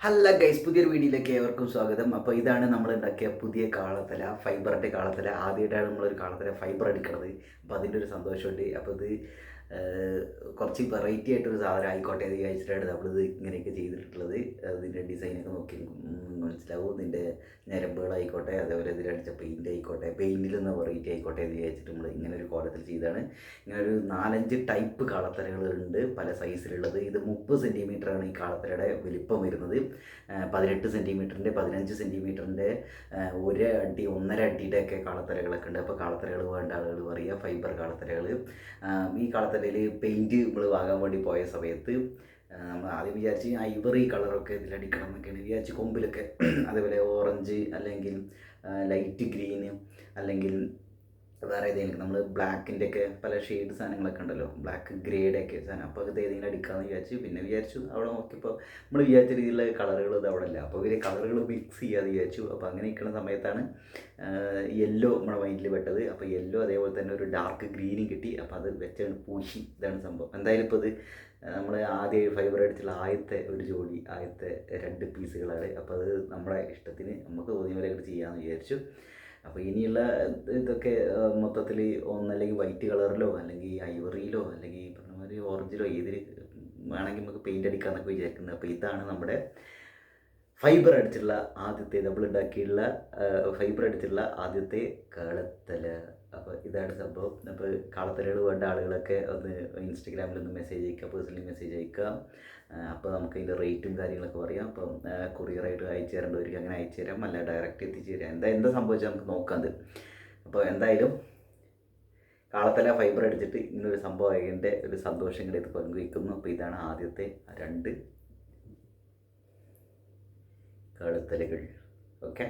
Hello guys, പുതിയൊരു വീഡിയോയിലേക്ക് ഏവർക്കും സ്വാഗതം. അപ്പോൾ ഇതാണ് നമ്മൾ ഉണ്ടാക്കിയ പുതിയ കാളത്തല, ഫൈബറിൻ്റെ കാളത്തല. ആദ്യമായിട്ടാണ് നമ്മളൊരു കാളത്തല ഫൈബർ അടിക്കണത്. അപ്പോൾ അതിൻ്റെ ഒരു സന്തോഷമുണ്ട്. അപ്പോൾ ഇത് കുറച്ച് വെറൈറ്റി ആയിട്ടൊരു സാധനം ആയിക്കോട്ടെ എന്ന് വിചാരിച്ചിട്ടാണ് നമ്മളിത് ഇങ്ങനെയൊക്കെ ചെയ്തിട്ടുള്ളത്. അതിൻ്റെ ഡിസൈനൊക്കെ നോക്കി മനസ്സിലാവും. ഇതിൻ്റെ ഞരമ്പുകളായിക്കോട്ടെ, അതേപോലെ ഇതിലടിച്ച പെയിൻ്റ് ആയിക്കോട്ടെ, പെയിൻറ്റിൽ നിന്ന് വെറൈറ്റി ആയിക്കോട്ടെ എന്ന് വിചാരിച്ചിട്ട് നമ്മൾ ഇങ്ങനെ ഒരു കോലത്തിൽ ചെയ്താണ്. ഇങ്ങനെ ഒരു 4-5 ടൈപ്പ് കാളത്തലകളുണ്ട്, പല സൈസിലുള്ളത്. ഇത് 30 സെൻറ്റിമീറ്ററാണ് ഈ കാളത്തലയുടെ വലിപ്പം വരുന്നത്. 18 സെൻറ്റിമീറ്ററിൻ്റെ, 15 സെൻറ്റിമീറ്ററിൻ്റെ, 1 അടി 1.5 അടിയുടെ ഒക്കെ കാളത്തലകളൊക്കെ ഉണ്ട്. അപ്പോൾ കാളത്തലകൾ വേണ്ട ആളുകൾ പറയുക ഫൈബർ കാളത്തലകൾ. ഈ കാളത്തലയിൽ പെയിൻറ്റ് നമ്മൾ വാങ്ങാൻ വേണ്ടി പോയ സമയത്ത് നമ്മൾ ആദ്യം വിചാരിച്ച് ഐവറി കളറൊക്കെ ഇതിലടിക്കണം എന്നൊക്കെയാണ് വിചാരിച്ച്, കൊമ്പിലൊക്കെ. അതേപോലെ ഓറഞ്ച് അല്ലെങ്കിൽ ലൈറ്റ് ഗ്രീന് അല്ലെങ്കിൽ വേറെ ഏതെങ്കിലും നമ്മൾ ബ്ലാക്കിൻ്റെ ഒക്കെ പല ഷെയ്ഡ് സാധനങ്ങളൊക്കെ ഉണ്ടല്ലോ, ബ്ലാക്ക് ഗ്രേഡ് ഒക്കെ സാധനം. അപ്പോൾ അത് ഏതെങ്കിലും അടിക്കാമെന്ന് വിചാരിച്ചു. പിന്നെ വിചാരിച്ചു അവിടെ നോക്കിയപ്പോൾ നമ്മൾ വിചാരിച്ച രീതിയിലുള്ള കളറുകൾ ഇത് അവിടെ ഇല്ല. അപ്പോൾ ഇവർ കളറുകൾ മിക്സ് ചെയ്യാമെന്ന് വിചാരിച്ചു. അപ്പോൾ അങ്ങനെ നിൽക്കുന്ന സമയത്താണ് യെല്ലോ നമ്മുടെ മൈൻഡിൽ പെട്ടത്. അപ്പോൾ യെല്ലോ അതേപോലെ തന്നെ ഒരു ഡാർക്ക് ഗ്രീനും കിട്ടി. അപ്പോൾ അത് വെച്ചാണ് പൂശി. ഇതാണ് സംഭവം. എന്തായാലും ഇപ്പോൾ ഇത് നമ്മൾ ആദ്യം ഫൈബർ അടിച്ചുള്ള ആദ്യത്തെ ഒരു ജോഡി, ആദ്യത്തെ 2 പീസുകളാണ്. അപ്പോൾ അത് നമ്മുടെ ഇഷ്ടത്തിന് നമുക്ക് തോന്നിയ പോലെ ചെയ്യാമെന്ന് വിചാരിച്ചു. അപ്പോൾ ഇനിയുള്ള ഇതൊക്കെ മൊത്തത്തിൽ ഒന്നല്ലെങ്കിൽ വൈറ്റ് കളറിലോ അല്ലെങ്കിൽ ഐവറിയിലോ അല്ലെങ്കിൽ പറഞ്ഞ മാതിരി ഓറഞ്ചിലോ ഏതിൽ വേണമെങ്കിൽ നമുക്ക് പെയിൻ്റ് അടിക്കാമെന്നൊക്കെ വിചാരിക്കുന്നത്. അപ്പോൾ ഇതാണ് നമ്മുടെ ഫൈബർ അടിച്ചുള്ള ആദ്യത്തെ നമ്മളുണ്ടാക്കിയുള്ള ഫൈബർ അടിച്ചുള്ള ആദ്യത്തെ കാളത്തല. അപ്പോൾ ഇതാണ് സംഭവം. അപ്പോൾ കാളത്തലകൾ വേണ്ട ആളുകളൊക്കെ ഒന്ന് ഇൻസ്റ്റഗ്രാമിലൊന്ന് മെസ്സേജ് അയക്കുക, പേഴ്സണലി മെസ്സേജ് അയക്കുക. അപ്പോൾ നമുക്ക് അതിൻ്റെ റേറ്റും കാര്യങ്ങളൊക്കെ പറയാം. അപ്പം കൊറിയറായിട്ട് അയച്ചു തരേണ്ടവർക്ക് അങ്ങനെ അയച്ചു തരാം, അല്ല ഡയറക്റ്റ് എത്തിച്ചു തരാം. എന്താ സംഭവിച്ചാൽ നമുക്ക് നോക്കാം അത്. അപ്പോൾ എന്തായാലും കാളത്തല ഫൈബർ അടിച്ചിട്ട് ഇങ്ങനൊരു സംഭവം അതിൻ്റെ ഒരു സന്തോഷം ഇങ്ങോട്ട് പങ്കുവയ്ക്കുന്നു. അപ്പോൾ ഇതാണ് ആദ്യത്തെ 2 കാളത്തലകൾ. ഓക്കെ,